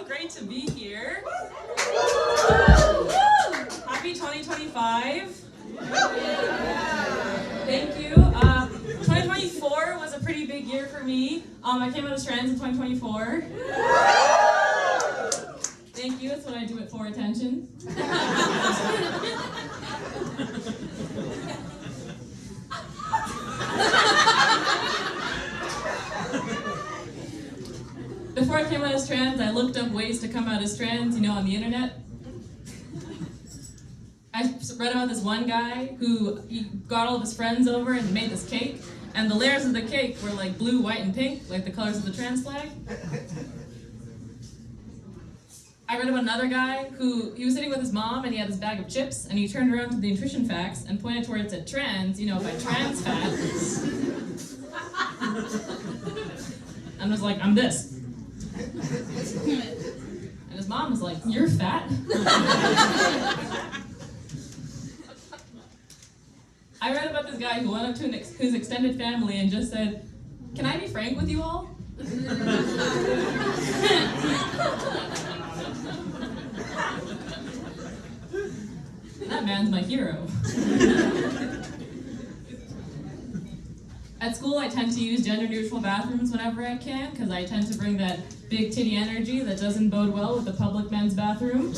great to be here. Happy 2025. Thank you. 2024 was a pretty big year for me. I came out as trans in 2024. Thank you, that's what I do it for, attention. Before I came out as trans, I looked up ways to come out as trans, on the internet. I read about this one guy he got all of his friends over and made this cake, and the layers of the cake were like blue, white, and pink, like the colors of the trans flag. I read about another guy he was sitting with his mom and he had this bag of chips, and he turned around to the nutrition facts and pointed to where it said trans, by trans fat. And was like, I'm this. And his mom was like, you're fat? I read about this guy who went up to his extended family and just said, can I be frank with you all? That man's my hero. At school, I tend to use gender-neutral bathrooms whenever I can, because I tend to bring that big titty energy that doesn't bode well with the public men's bathroom.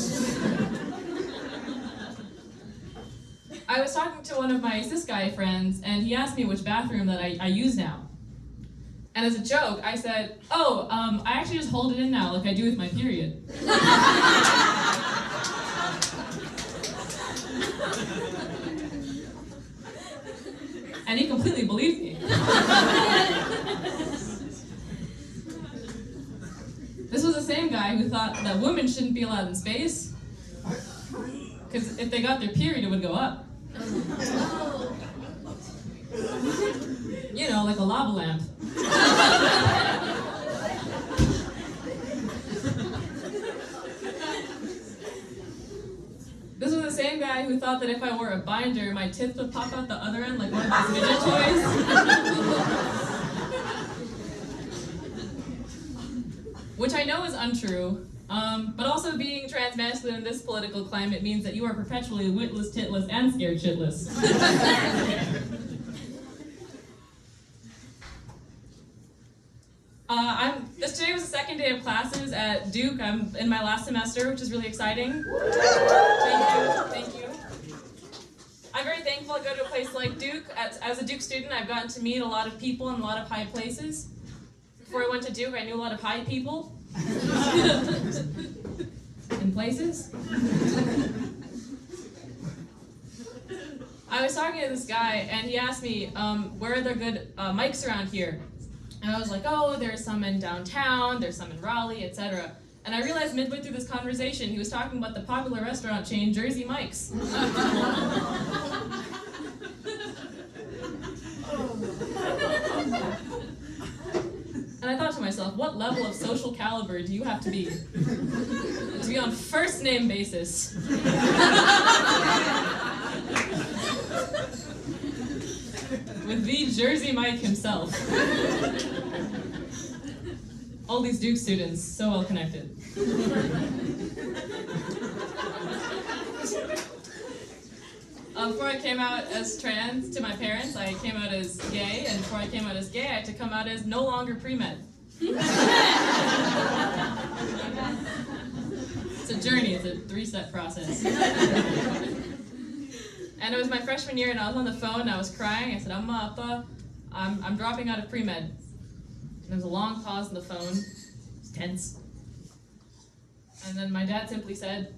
I was talking to one of my cis guy friends, and he asked me which bathroom that I use now. And as a joke, I said, I actually just hold it in now like I do with my period. And he completely believed me. This was the same guy who thought that women shouldn't be allowed in space, because if they got their period, it would go up. Like a lava lamp. This was the same guy who thought that if I wore a binder, my tits would pop out the other end like one of those midget toys. Which I know is untrue, but also being transmasculine in this political climate means that you are perpetually witless, titless, and scared shitless. Today was the second day of classes at Duke. I'm in my last semester, which is really exciting. Thank you. I'm very thankful to go to a place like Duke. As a Duke student, I've gotten to meet a lot of people in a lot of high places. Before I went to Duke, I knew a lot of high people. In places. I was talking to this guy, and he asked me, where are there good mics around here? And I was like, there's some in downtown, there's some in Raleigh, etc. And I realized midway through this conversation, he was talking about the popular restaurant chain Jersey Mike's. And I thought to myself, what level of social caliber do you have to be on first name basis? With the Jersey Mike himself. All these Duke students, so well connected. Before I came out as trans to my parents, I came out as gay, and before I came out as gay, I had to come out as no longer pre-med. It's a journey, it's a 3-step process. And it was my freshman year, and I was on the phone, and I was crying. I said, I'm dropping out of pre-med. And there was a long pause on the phone. It was tense. And then my dad simply said,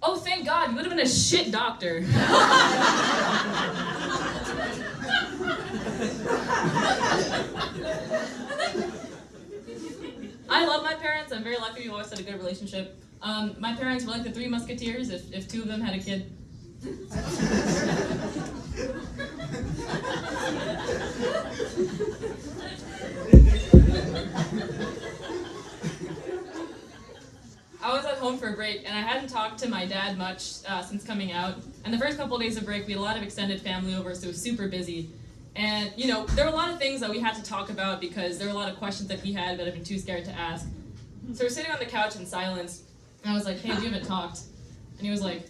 oh, thank God, you would have been a shit doctor. I love my parents. I'm very lucky we always had a good relationship. My parents were like the Three Musketeers if two of them had a kid. I was at home for a break, and I hadn't talked to my dad much since coming out. And the first couple of days of break, we had a lot of extended family over, so it was super busy. And, there were a lot of things that we had to talk about because there were a lot of questions that he had that I've been too scared to ask. So we're sitting on the couch in silence, and I was like, hey, we haven't talked. And he was like,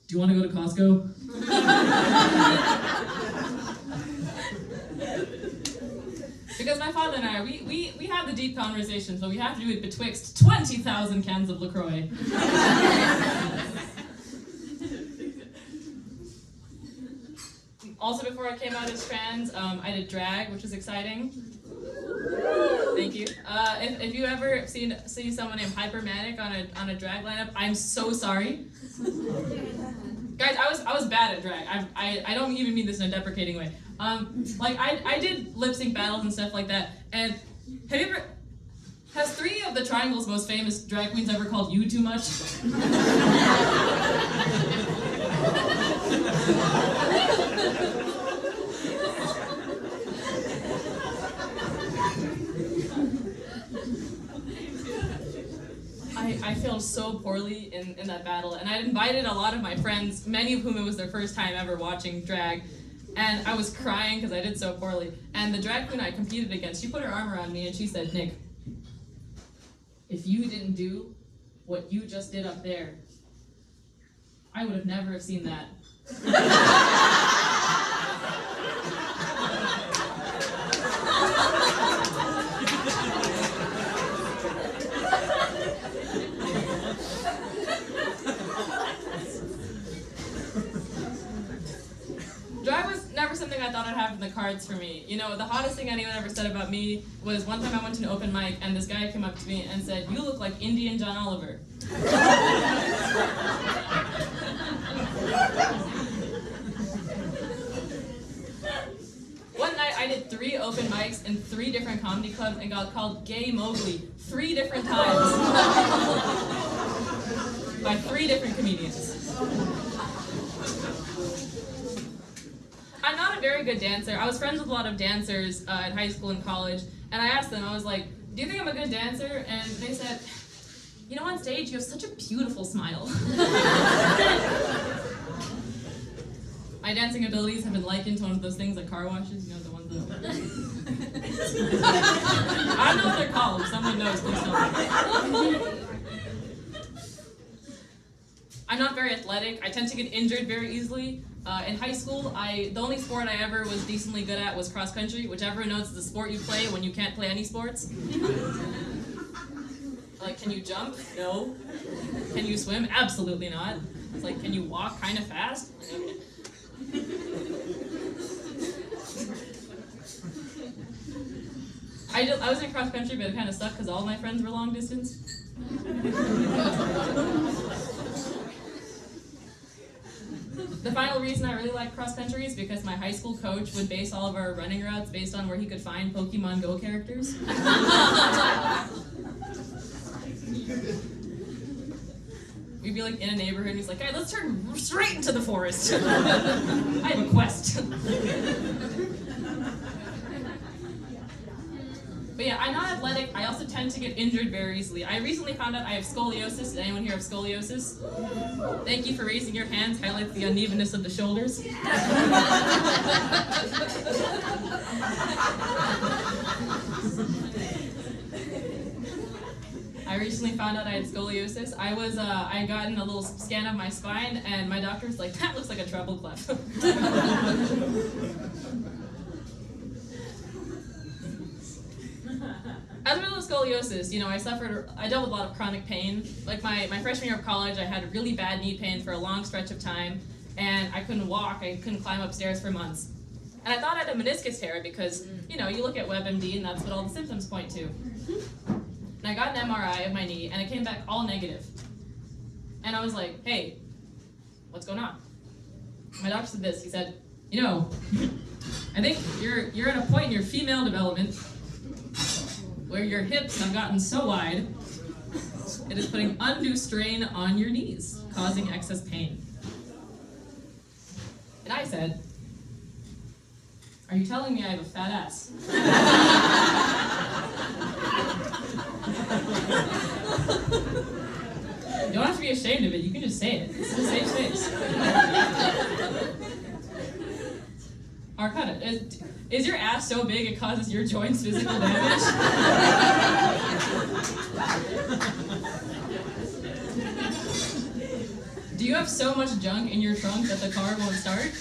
do you want to go to Costco? Because my father and I, we have the deep conversations, but we have to do it betwixt 20,000 cans of LaCroix. Also, before I came out as trans, I did drag, which was exciting. Thank you. If you ever see someone named Hypermanic on a drag lineup, I'm so sorry. Guys, I was bad at drag. I don't even mean this in a deprecating way. Like I did lip sync battles and stuff like that. And has 3 of the Triangle's most famous drag queens ever called you too much? I failed so poorly in that battle, and I invited a lot of my friends, many of whom it was their first time ever watching drag, and I was crying because I did so poorly. And the drag queen I competed against, she put her arm around me and she said, Nick, if you didn't do what you just did up there, I would have never have seen that. Drag was never something I thought I'd have in the cards for me. You know, the hottest thing anyone ever said about me was one time I went to an open mic and this guy came up to me and said, you look like Indian John Oliver. One night I did 3 open mics in 3 different comedy clubs and got called Gay Mowgli 3 different times by 3 different comedians. I'm not a very good dancer. I was friends with a lot of dancers in high school and college, and I asked them, I was like, do you think I'm a good dancer? And they said, you know, on stage you have such a beautiful smile. My dancing abilities have been likened to one of those things like car washes, you know, the ones that... I don't know what they're called. If someone knows, please tell me. I'm not very athletic. I tend to get injured very easily. In high school, the only sport I ever was decently good at was cross country, which everyone knows is the sport you play when you can't play any sports. Like, can you jump? No. Can you swim? Absolutely not. It's like, can you walk kind of fast? Okay. I was in cross country, but it kind of sucked because all my friends were long distance. The final reason I really like cross country is because my high school coach would base all of our running routes based on where he could find Pokemon Go characters. We'd be like in a neighborhood and he's like, hey, let's turn straight into the forest. I have a quest. But yeah, I'm not athletic. I also tend to get injured very easily. I recently found out I have scoliosis. Did anyone here have scoliosis? Thank you for raising your hands. Highlights the unevenness of the shoulders. I recently found out I had scoliosis. I had gotten a little scan of my spine, and my doctor was like, that looks like a treble clef. As a result of scoliosis, you know, I dealt with a lot of chronic pain. Like my freshman year of college, I had really bad knee pain for a long stretch of time, and I couldn't walk, I couldn't climb upstairs for months. And I thought I had a meniscus tear because, you know, you look at WebMD and that's what all the symptoms point to. And I got an MRI of my knee, and it came back all negative. And I was like, hey, what's going on? My doctor said this, he said, you know, I think you're at a point in your female development where your hips have gotten so wide, it is putting undue strain on your knees, causing excess pain. And I said, are you telling me I have a fat ass? You don't have to be ashamed of it, you can just say it. It's a safe space. Arcana, Is your ass so big it causes your joints physical damage? Do you have so much junk in your trunk that the car won't start?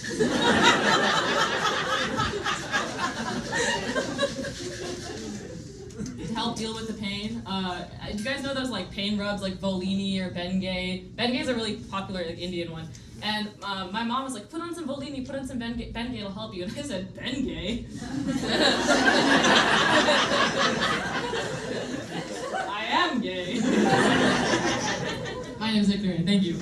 To help deal with the pain, do you guys know those like pain rubs like Volini or Bengay? Bengay is a really popular like Indian one. And my mom was like, put on some Volini, put on some Bengay, it'll help you. And I said, Bengay? I am gay. My name is Nik Narain, thank you.